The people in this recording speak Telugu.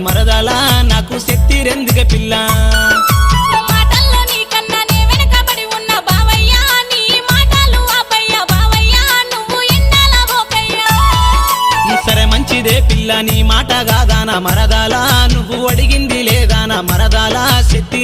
మరదాలా నాకు శక్తి రెందుకే పిల్ల మాటల్లో నీకన్నా నే వెనకబడి ఉన్న బావయ్యా నీ మాటలు ఆపయ్యా బావయ్యా నువ్వు ఎండాల పోకయ్యా సరే మంచిదే పిల్ల నీ మాట కాదానా మరదాలా నువ్వు అడిగింది లేదానా మరదాలా శక్తి